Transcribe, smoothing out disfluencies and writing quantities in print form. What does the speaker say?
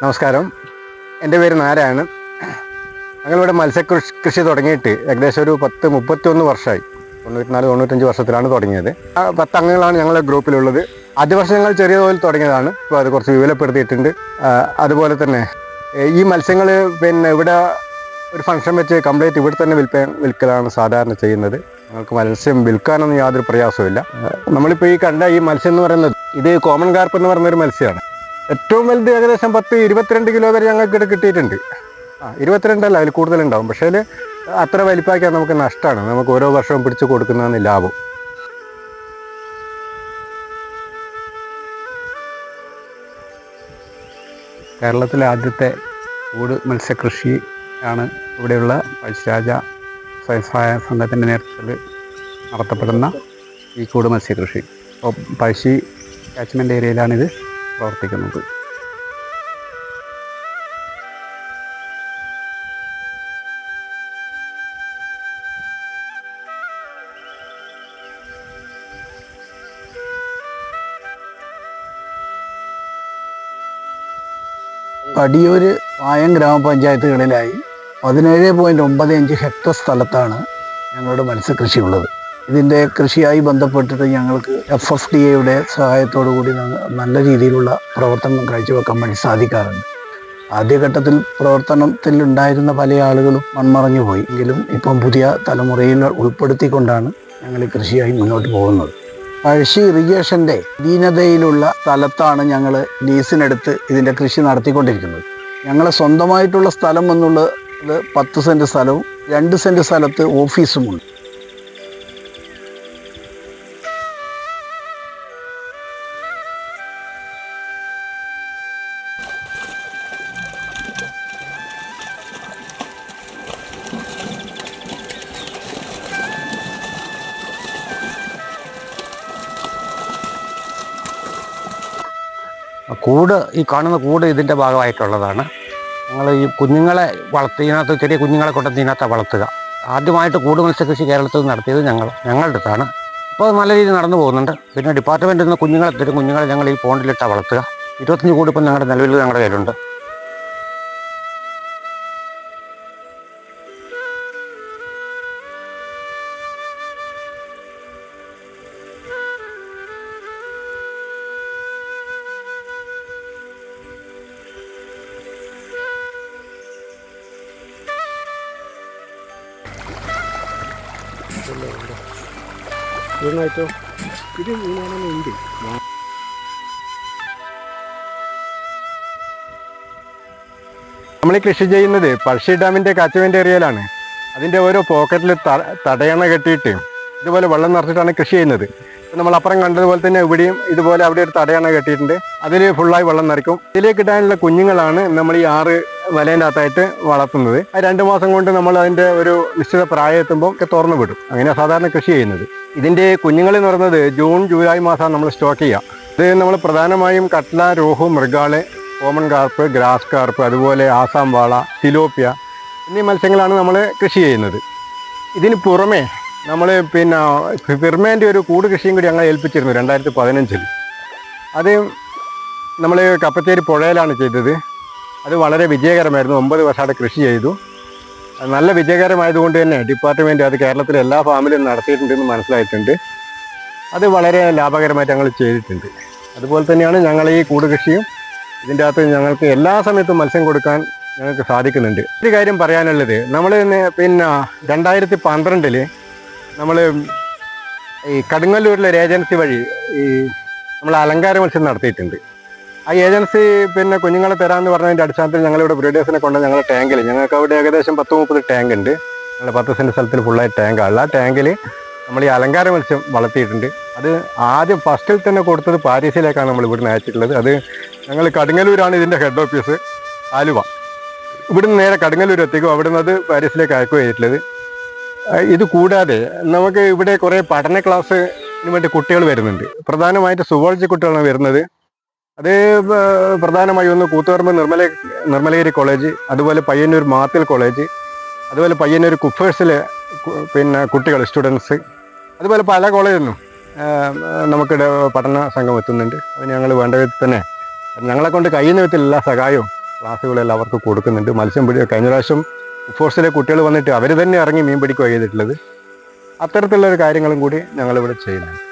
നമസ്കാരം, എൻ്റെ പേര് നാരായണൻ. ഞങ്ങളിവിടെ മത്സ്യകൃഷി തുടങ്ങിയിട്ട് ഏകദേശം ഒരു 31 വർഷമായി. 94-95 വർഷത്തിലാണ് തുടങ്ങിയത്. 10 അംഗങ്ങളാണ് ഞങ്ങളുടെ ഗ്രൂപ്പിലുള്ളത്. ആദ്യ വർഷം ഞങ്ങൾ ചെറിയ തോതിൽ തുടങ്ങിയതാണ്. ഇപ്പോൾ അത് കുറച്ച് വിപുലപ്പെടുത്തിയിട്ടുണ്ട്. അതുപോലെ തന്നെ ഈ മത്സ്യങ്ങൾ ഇവിടെ ഒരു ഫംഗ്ഷൻ വെച്ച് കംപ്ലീറ്റ് ഇവിടെ തന്നെ വിൽക്കലാണ് സാധാരണ ചെയ്യുന്നത്. ഞങ്ങൾക്ക് മത്സ്യം വിൽക്കാനൊന്നും യാതൊരു പ്രയാസമില്ല. നമ്മളിപ്പോൾ ഈ കണ്ട ഈ മത്സ്യം എന്ന് പറയുന്നത് ഇത് കോമൺ കാർപ്പ് എന്ന് പറയുന്നൊരു മത്സ്യമാണ്. ഏറ്റവും വലുത് ഏകദേശം 10-22 കിലോ വരെ ഞങ്ങൾക്ക് ഇവിടെ കിട്ടിയിട്ടുണ്ട്. 22 അല്ല, അതിൽ കൂടുതലുണ്ടാവും. പക്ഷേ അത്ര വലിപ്പാക്കിയാൽ നമുക്ക് നഷ്ടമാണ്. നമുക്ക് ഓരോ വർഷവും പിടിച്ച് കൊടുക്കുന്നതാണ് ലാഭം. കേരളത്തിലെ ആദ്യത്തെ കൂട് മത്സ്യകൃഷി ആണ് ഇവിടെയുള്ള പഴശ്ശിരാജ സ്വയം സഹായ സംഘത്തിൻ്റെ നേതൃത്വത്തിൽ നടത്തപ്പെടുന്ന ഈ കൂട് മത്സ്യകൃഷി. അപ്പോൾ പഴശ്ശി കാച്ച്മെൻ്റ് ഏരിയയിലാണിത് പ്രവർത്തിക്കുന്നത്. കടിയൂർ പായം ഗ്രാമപഞ്ചായത്തുകളിലായി 17.95 ഹെക്ടർ സ്ഥലത്താണ് ഞങ്ങളുടെ മത്സ്യകൃഷി ഉള്ളത്. ഇതിൻ്റെ കൃഷിയായി ബന്ധപ്പെട്ടിട്ട് ഞങ്ങൾക്ക് FFDAയുടെ സഹായത്തോടു കൂടി നല്ല രീതിയിലുള്ള പ്രവർത്തനം കാഴ്ചവെക്കാൻ വേണ്ടി സാധിക്കാറുണ്ട്. ആദ്യഘട്ടത്തിൽ പ്രവർത്തനത്തിൽ ഉണ്ടായിരുന്ന പല ആളുകളും മൺമറഞ്ഞു പോയി. എങ്കിലും ഇപ്പം പുതിയ തലമുറയിൽ ഉൾപ്പെടുത്തിക്കൊണ്ടാണ് ഞങ്ങൾ ഈ കൃഷിയായി മുന്നോട്ട് പോകുന്നത്. പഴശ്ശി ഇറിഗേഷൻ്റെ അധീനതയിലുള്ള സ്ഥലത്താണ് ഞങ്ങൾ ലീസിനെടുത്ത് ഇതിൻ്റെ കൃഷി നടത്തിക്കൊണ്ടിരിക്കുന്നത്. ഞങ്ങളെ സ്വന്തമായിട്ടുള്ള സ്ഥലം എന്നുള്ളത് 10 സെൻറ്റ് സ്ഥലവും 2 സെൻറ്റ് സ്ഥലത്ത് ഓഫീസുമുണ്ട്. കൂട്, ഈ കാണുന്ന കൂട് ഇതിൻ്റെ ഭാഗമായിട്ടുള്ളതാണ്. ഞങ്ങൾ ഈ കുഞ്ഞുങ്ങളെ ഇതിനകത്ത് ചെറിയ കുഞ്ഞുങ്ങളെ കൊണ്ട് ഇതിനകത്ത് വളർത്തുക. ആദ്യമായിട്ട് കൂട് മത്സ്യകൃഷി കേരളത്തിൽ നടത്തിയത് ഞങ്ങളുടെ അടുത്താണ്. ഇപ്പോൾ നല്ല രീതിയിൽ നടന്നു പോകുന്നുണ്ട്. പിന്നെ ഡിപ്പാർട്ട്മെൻറ്റിൽ നിന്ന് കുഞ്ഞുങ്ങളെ തരും. കുഞ്ഞുങ്ങളെ ഞങ്ങൾ ഈ പോണ്ടിലിട്ടാണ് വളർത്തുക. 25 കൂട് ഇപ്പം ഞങ്ങളുടെ നിലവിൽ ഞങ്ങളുടെ കയ്യിലുണ്ട്. നമ്മൾ ഈ കൃഷി ചെയ്യുന്നത് പഴശ്ശി ഡാമിൻ്റെ കാച്ച്മെൻ്റ് ഏരിയയിലാണ്. അതിൻ്റെ ഓരോ പോക്കറ്റിൽ തടയണ കെട്ടിയിട്ട് ഇതുപോലെ വെള്ളം നിറച്ചിട്ടാണ് കൃഷി ചെയ്യുന്നത്. നമ്മൾ അപ്പുറം കണ്ടതുപോലെ തന്നെ ഇവിടെയും ഇതുപോലെ അവിടെ ഒരു തടയണ കെട്ടിയിട്ടുണ്ട്. അതിൽ ഫുള്ളായി വെള്ളം നിറയ്ക്കും. ഇതിലേക്ക് ഇടാനുള്ള കുഞ്ഞുങ്ങളാണ് നമ്മൾ ഈ 6 വലേൻ്റെ അകത്തായിട്ട് വളർത്തുന്നത്. 2 മാസം കൊണ്ട് നമ്മൾ അതിൻ്റെ ഒരു നിശ്ചിത പ്രായം എത്തുമ്പോൾ ഒക്കെ തുറന്നു വിടും. അങ്ങനെയാണ് സാധാരണ കൃഷി ചെയ്യുന്നത്. ഇതിൻ്റെ കുഞ്ഞുങ്ങൾ എന്ന് പറയുന്നത് ജൂൺ ജൂലൈ മാസമാണ് നമ്മൾ സ്റ്റോക്ക് ചെയ്യുക. ഇത് നമ്മൾ പ്രധാനമായും catla, rohu, mrigal, common carp, grass carp, അതുപോലെ ആസാം വാള, തിലോപ്പിയ എന്നീ മത്സ്യങ്ങളാണ് നമ്മൾ കൃഷി ചെയ്യുന്നത്. ഇതിന് പുറമെ നമ്മൾ ഫിർമേൻ്റെ ഒരു കൂട് കൃഷിയും കൂടി ഞങ്ങൾ ഏൽപ്പിച്ചിരുന്നു 2015. അത് നമ്മൾ കപ്പച്ചേരി പുഴയിലാണ് ചെയ്തത്. അത് വളരെ വിജയകരമായിരുന്നു. 9 വർഷമായിട്ട് കൃഷി ചെയ്തു. നല്ല വിജയകരമായതുകൊണ്ട് തന്നെ ഡിപ്പാർട്ട്മെൻറ്റ് അത് കേരളത്തിലെ എല്ലാ ഫാമിലും നടത്തിയിട്ടുണ്ടെന്ന് മനസ്സിലായിട്ടുണ്ട്. അത് വളരെ ലാഭകരമായിട്ട് ഞങ്ങൾ ചെയ്തിട്ടുണ്ട്. അതുപോലെ തന്നെയാണ് ഞങ്ങൾ ഈ കൂട് കൃഷിയും. ഇതിൻ്റെ അകത്ത് ഞങ്ങൾക്ക് എല്ലാ സമയത്തും മത്സ്യം കൊടുക്കാൻ ഞങ്ങൾക്ക് സാധിക്കുന്നുണ്ട്. ഒരു കാര്യം പറയാനുള്ളത്, നമ്മൾ 2012 നമ്മൾ ഈ കടുങ്ങല്ലൂരിലെ ഒരു ഏജൻസി വഴി നമ്മൾ അലങ്കാര മത്സ്യം നടത്തിയിട്ടുണ്ട്. ആ ഏജൻസി കുഞ്ഞുങ്ങളെ തരാമെന്ന് പറഞ്ഞതിൻ്റെ അടിസ്ഥാനത്തിൽ ഞങ്ങളിവിടെ ബ്രീഡേഴ്സിനെ കൊണ്ട് ഞങ്ങളുടെ ടാങ്കിൽ, ഞങ്ങൾക്ക് അവിടെ ഏകദേശം 10-30 ടാങ്ക് ഉണ്ട്. ഞങ്ങൾ 10 സെൻറ്റ് സ്ഥലത്തിൽ ഫുള്ളായി ടാങ്കാണ്. ആ ടാങ്കിൽ നമ്മൾ ഈ അലങ്കാര മത്സ്യം വളർത്തിയിട്ടുണ്ട്. അത് ആദ്യം ഫസ്റ്റിൽ തന്നെ കൊടുത്തത് പാരീസിലേക്കാണ് നമ്മൾ ഇവിടുന്ന് അയച്ചിട്ടുള്ളത്. അത് ഞങ്ങൾ കടുങ്ങല്ലൂരാണ് ഇതിൻ്റെ ഹെഡ് ഓഫീസ്, ആലുവ. ഇവിടുന്ന് നേരെ കടുങ്ങല്ലൂർ എത്തിക്കും. അവിടുന്ന് അത് പാരീസിലേക്ക് അയക്കുകയാണ് ചെയ്തിട്ടുള്ളത്. ഇത് കൂടാതെ നമുക്ക് ഇവിടെ കുറേ പഠന ക്ലാസ്സിന് വേണ്ടി കുട്ടികൾ വരുന്നുണ്ട്. പ്രധാനമായിട്ട് സുവോളജി കുട്ടികളാണ് വരുന്നത്. അത് പ്രധാനമായി ഒന്ന് കൂത്തുപറമ്പ് നിർമ്മലഗിരി കോളേജ്, അതുപോലെ പയ്യന്നൂർ മാത്തിൽ കോളേജ്, അതുപോലെ പയ്യന്നൂർ കുഫേഴ്സിലെ കുട്ടികൾ, സ്റ്റുഡൻസ്, അതുപോലെ പല കോളേജിൽ നിന്നും നമുക്കിടെ പഠന സംഘം എത്തുന്നുണ്ട്. അത് ഞങ്ങൾ വേണ്ട വിധത്തിൽ തന്നെ ഞങ്ങളെ കൊണ്ട് കഴിയുന്ന വിധത്തിൽ എല്ലാ സഹായവും ക്ലാസ്സുകളെല്ലാം അവർക്ക് കൊടുക്കുന്നുണ്ട്. മത്സ്യം പിടി കഴിഞ്ഞ പ്രാവശ്യം ഫോഴ്സിലെ കുട്ടികൾ വന്നിട്ട് അവർ തന്നെ ഇറങ്ങി മീൻ പിടിക്കുക ചെയ്തിട്ടുള്ളത്. അത്തരത്തിലുള്ളൊരു കാര്യങ്ങളും കൂടി ഞങ്ങളിവിടെ ചെയ്യുന്നുണ്ട്.